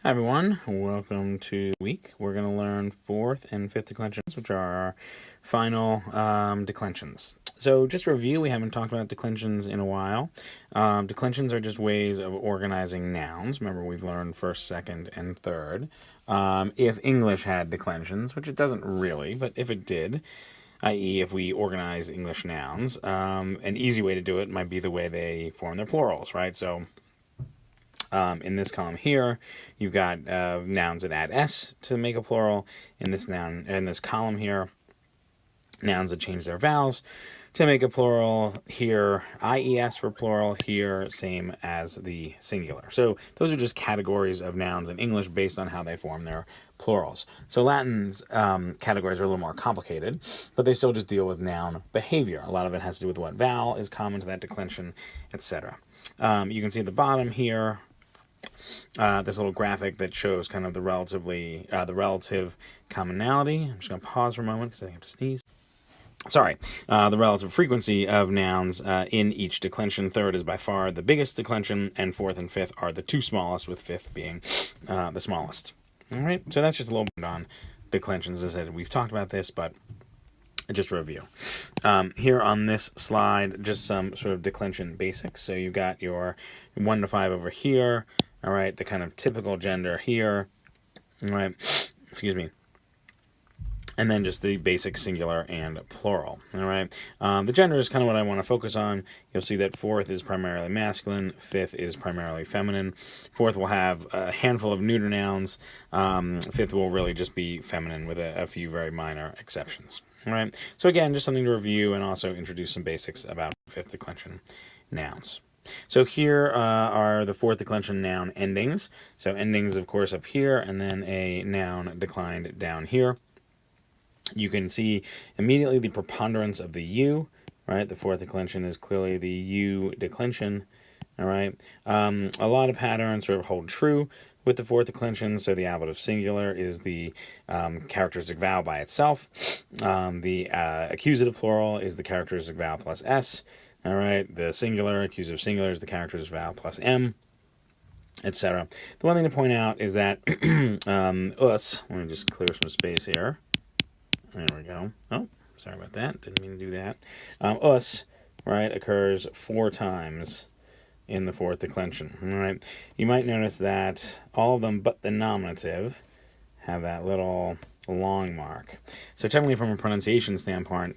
Hi everyone, welcome to the week. We're going to learn fourth and fifth declensions, which are our final declensions. So just to review, we haven't talked about declensions in a while. Declensions are just ways of organizing nouns. Remember, we've learned first, second, and third. If English had declensions, which it doesn't really, but if it did, i.e. if we organize English nouns, an easy way to do it might be the way they form their plurals, right? So in this column here, you've got nouns that add s to make a plural. In this column here, nouns that change their vowels to make a plural. Here, ies for plural. Here, same as the singular. So those are just categories of nouns in English based on how they form their plurals. So Latin's categories are a little more complicated, but they still just deal with noun behavior. A lot of it has to do with what vowel is common to that declension, etc. You can see at the bottom here, this little graphic that shows kind of the relative commonality. I'm just going to pause for a moment because I have to sneeze. Sorry, the relative frequency of nouns in each declension. Third is by far the biggest declension, and fourth and fifth are the two smallest, with fifth being the smallest. All right, so that's just a little bit on declensions. As I said, we've talked about this, but just a review. Here on this slide, just some sort of declension basics. So you've got your 1 to 5 over here. All right, the kind of typical gender here. All right, excuse me. And then just the basic singular and plural. All right, the gender is kind of what I want to focus on. You'll see that fourth is primarily masculine, fifth is primarily feminine. Fourth will have a handful of neuter nouns. Fifth will really just be feminine with a few very minor exceptions. All right, so again, just something to review and also introduce some basics about fifth declension nouns. So here are the fourth declension noun endings. So endings, of course, up here, and then a noun declined down here. You can see immediately the preponderance of the U, right? The fourth declension is clearly the U declension, all right? A lot of patterns sort of hold true with the fourth declension. So the ablative singular is the characteristic vowel by itself. The accusative plural is the characteristic vowel plus S. All right, the singular, accusative singular is the characteristic vowel plus M, etc. The one thing to point out is that us, let me just clear some space here. There we go. Oh, sorry about that. Didn't mean to do that. Us, right, occurs 4 times in the fourth declension. All right. You might notice that all of them but the nominative have that little long mark. So technically from a pronunciation standpoint,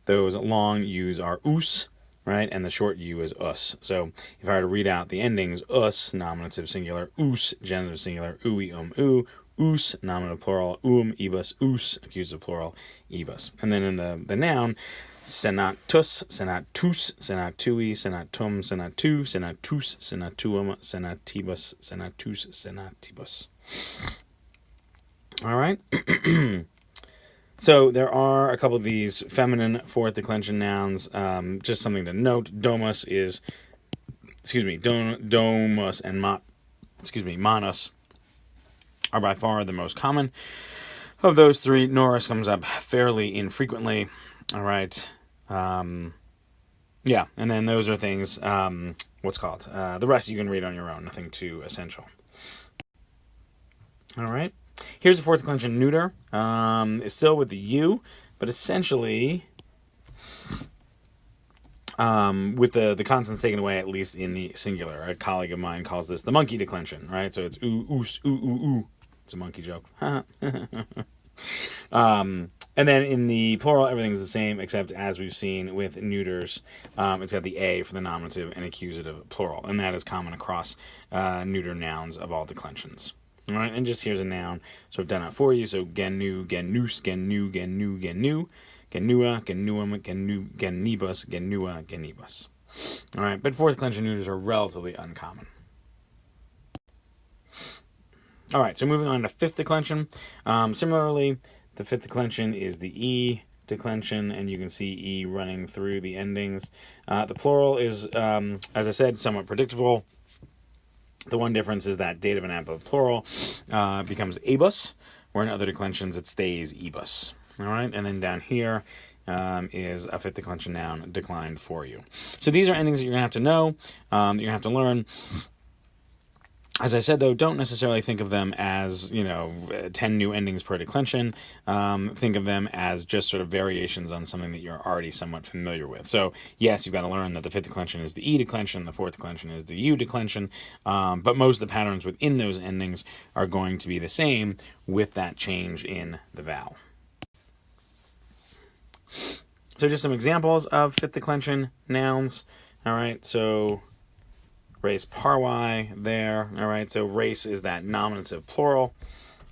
those long U's are us, right? And the short U is us. So if I were to read out the endings, us, nominative singular, us, genitive singular, ui, u, us, nominative plural, ibus, us, accusative plural, ibus. And then in the noun, senatus, senatus, senatui, senatum, senatu, senatus, senatuum, senatibus, senatus, senatibus. All right. So there are a couple of these feminine fourth declension nouns. Just something to note. Domus is, domus and manus are by far the most common of those three. Norris comes up fairly infrequently. All right. Yeah, and then those are things, the rest you can read on your own. Nothing too essential. All right. Here's the fourth declension neuter. It's still with the U, but essentially with the consonants taken away, at least in the singular. A colleague of mine calls this the monkey declension, right? So it's oo, oos, oo, oo, oo. It's a monkey joke. And then in the plural, everything's the same, except as we've seen with neuters, it's got the A for the nominative and accusative plural, and that is common across neuter nouns of all declensions. All right, and just here's a noun. So I've done it for you. So genu, genus, genu, genu, genu, genua, genuum, genu, genibus, genua, genibus. All right, but fourth declension neuters are relatively uncommon. All right, so moving on to fifth declension. Similarly, the fifth declension is the E declension, and you can see E running through the endings. The plural is, as I said, somewhat predictable. The one difference is that dative and ablative plural becomes abus, where in other declensions it stays ebus. All right, and then down here is a fifth declension noun declined for you. So these are endings that you're going to have to know, that you're going to have to learn. As I said, though, don't necessarily think of them as, 10 new endings per declension. Think of them as just sort of variations on something that you're already somewhat familiar with. So, yes, you've got to learn that the fifth declension is the E declension, the fourth declension is the U declension, but most of the patterns within those endings are going to be the same with that change in the vowel. So just some examples of fifth declension nouns. All right, so res parvae there. All right, so res is that nominative plural.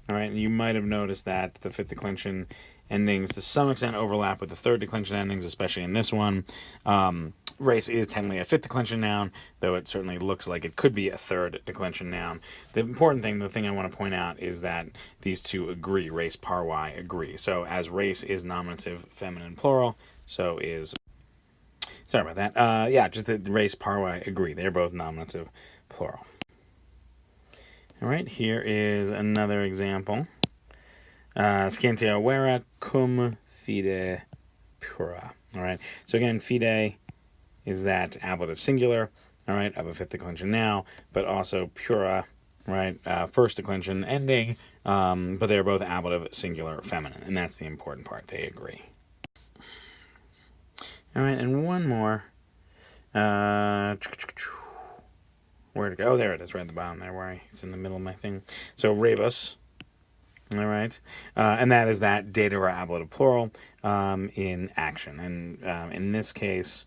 All right, and you might have noticed that the fifth declension endings to some extent overlap with the third declension endings, especially in this one. Res is technically a fifth declension noun, though it certainly looks like it could be a third declension noun. The important thing, the thing I want to point out, is that these two agree. Res parvae agree. So as res is nominative feminine plural, so is... Sorry about that. Just the res parvae agree. They're both nominative plural. All right, here is another example. Scientia vera cum fide pura. All right, so again, fide is that ablative singular, all right, of a fifth declension now, but also pura, right, first declension ending, but they're both ablative singular feminine, and that's the important part. They agree. All right, and one more. Where to go? Oh, there it is, right at the bottom there, it's in the middle of my thing. So rebus, all right, and that is that dative or ablative plural in action, and in this case,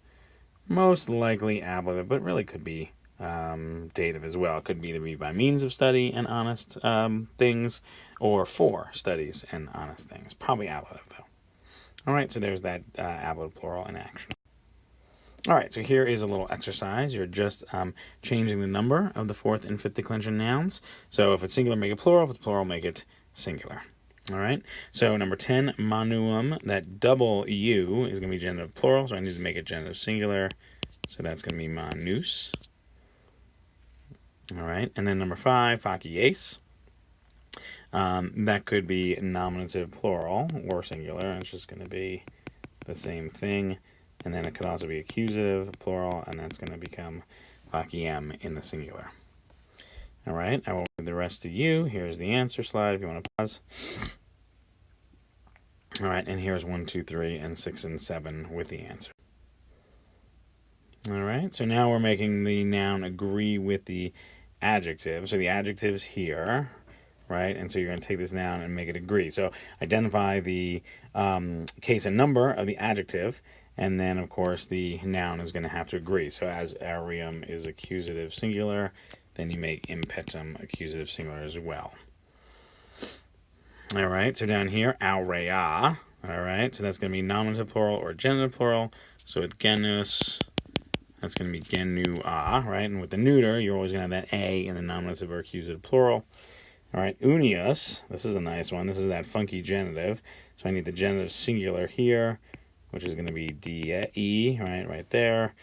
most likely ablative, but really could be dative as well. It could either be by means of study and honest things, or for studies and honest things. Probably ablative, though. All right, so there's that ablative plural in action. All right, so here is a little exercise. You're just changing the number of the fourth and fifth declension nouns. So if it's singular, make it plural. If it's plural, make it singular. All right, so number 10, manuum, that double U is going to be genitive plural, so I need to make it genitive singular. So that's going to be manus. All right, and then number 5, facies. That could be nominative plural or singular, and it's just going to be the same thing. And then it could also be accusative plural, and that's going to become faciem in the singular. All right, I will read the rest to you. Here's the answer slide if you want to pause. All right, and here's 1, 2, 3, and 6 and 7 with the answer. All right, so now we're making the noun agree with the adjective. So the adjective's here, right? And so you're going to take this noun and make it agree. So identify the case and number of the adjective, and then, of course, the noun is going to have to agree. So as aureum is accusative singular, then you make impetum accusative singular as well. All right, so down here, aurea. All right, so that's going to be nominative plural or genitive plural. So with genus, that's going to be genua, right? And with the neuter, you're always going to have that a in the nominative or accusative plural. All right, unius, this is a nice one. This is that funky genitive. So I need the genitive singular here, which is going to be de, right there.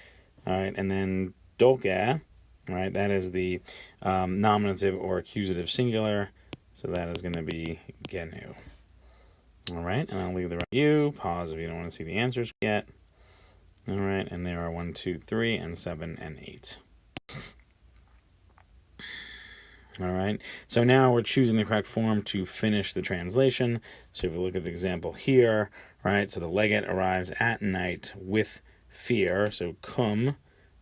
All right, and then dolce, right? That is the nominative or accusative singular. So that is going to be genu. All right, and I'll leave the right you. Pause if you don't want to see the answers yet. All right, and there are 1, 2, 3, and 7, and 8. All right, so now we're choosing the correct form to finish the translation. So if you look at the example here, right, so the legate arrives at night with fear. So cum,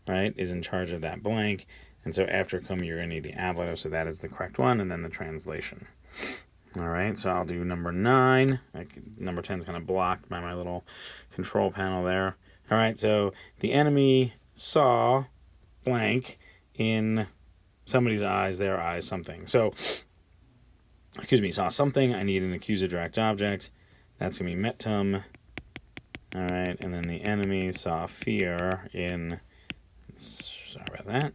right, is in charge of that blank. And so after cum, you're going to need the ablative. So that is the correct one, and then the translation. All right, so I'll do number 9. Number 10 is kind of blocked by my little control panel there. All right, so the enemy saw blank in somebody's eyes, their eyes, something. So, saw something. I need an accusative direct object. That's going to be metum. All right, and then the enemy saw fear in, sorry about that,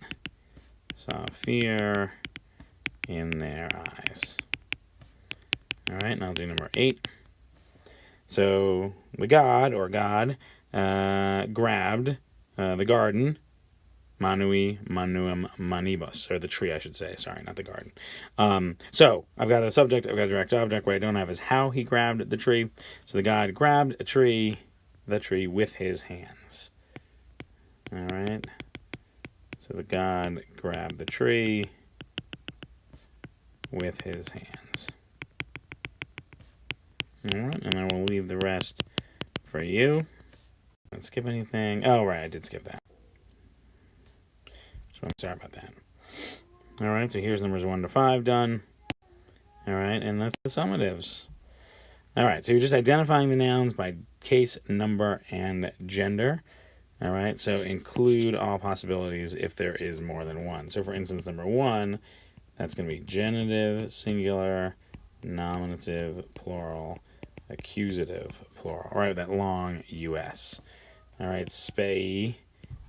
saw fear in their eyes. All right, and I'll do number 8. So the god, grabbed the garden, manui, manuum, manibus, or the tree, I should say. Sorry, not the garden. So I've got a subject, I've got a direct object. What I don't have is how he grabbed the tree. So the god grabbed the tree with his hands. All right. So the god grabbed the tree with his hands. All right, and I will leave the rest for you. Didn't skip anything. Oh, right, I did skip that. So I'm sorry about that. All right, so here's numbers 1 to 5 done. All right, and that's the summatives. All right, so you're just identifying the nouns by case, number, and gender. All right, so include all possibilities if there is more than one. So for instance, number 1, that's going to be genitive, singular, nominative, plural, accusative, plural. All right, that long US. All right, spay,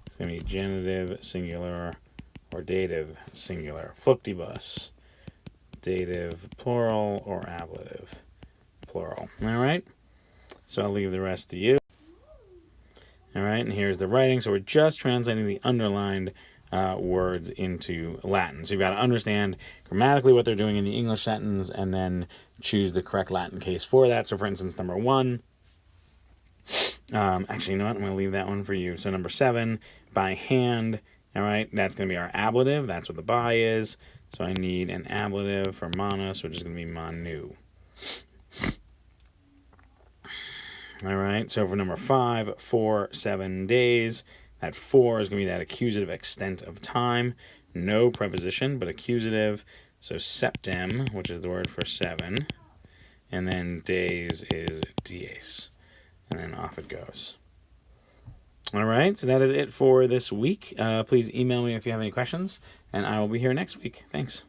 it's going to be genitive, singular, or dative, singular. Fluctibus, dative, plural, or ablative, plural. All right, so I'll leave the rest to you. All right, and here's the writing. So we're just translating the underlined words into Latin. So you've got to understand grammatically what they're doing in the English sentence and then choose the correct Latin case for that. So for instance, number 1, actually, you know what? I'm going to leave that one for you. So number 7, by hand. All right, that's going to be our ablative. That's what the by is. So I need an ablative for manus, which is going to be manu. All right, so for number 5, 4, 7 days. That 4 is going to be that accusative extent of time. No preposition, but accusative. So septem, which is the word for 7. And then days is dies. And then off it goes. All right, so that is it for this week. Please email me if you have any questions, and I will be here next week. Thanks.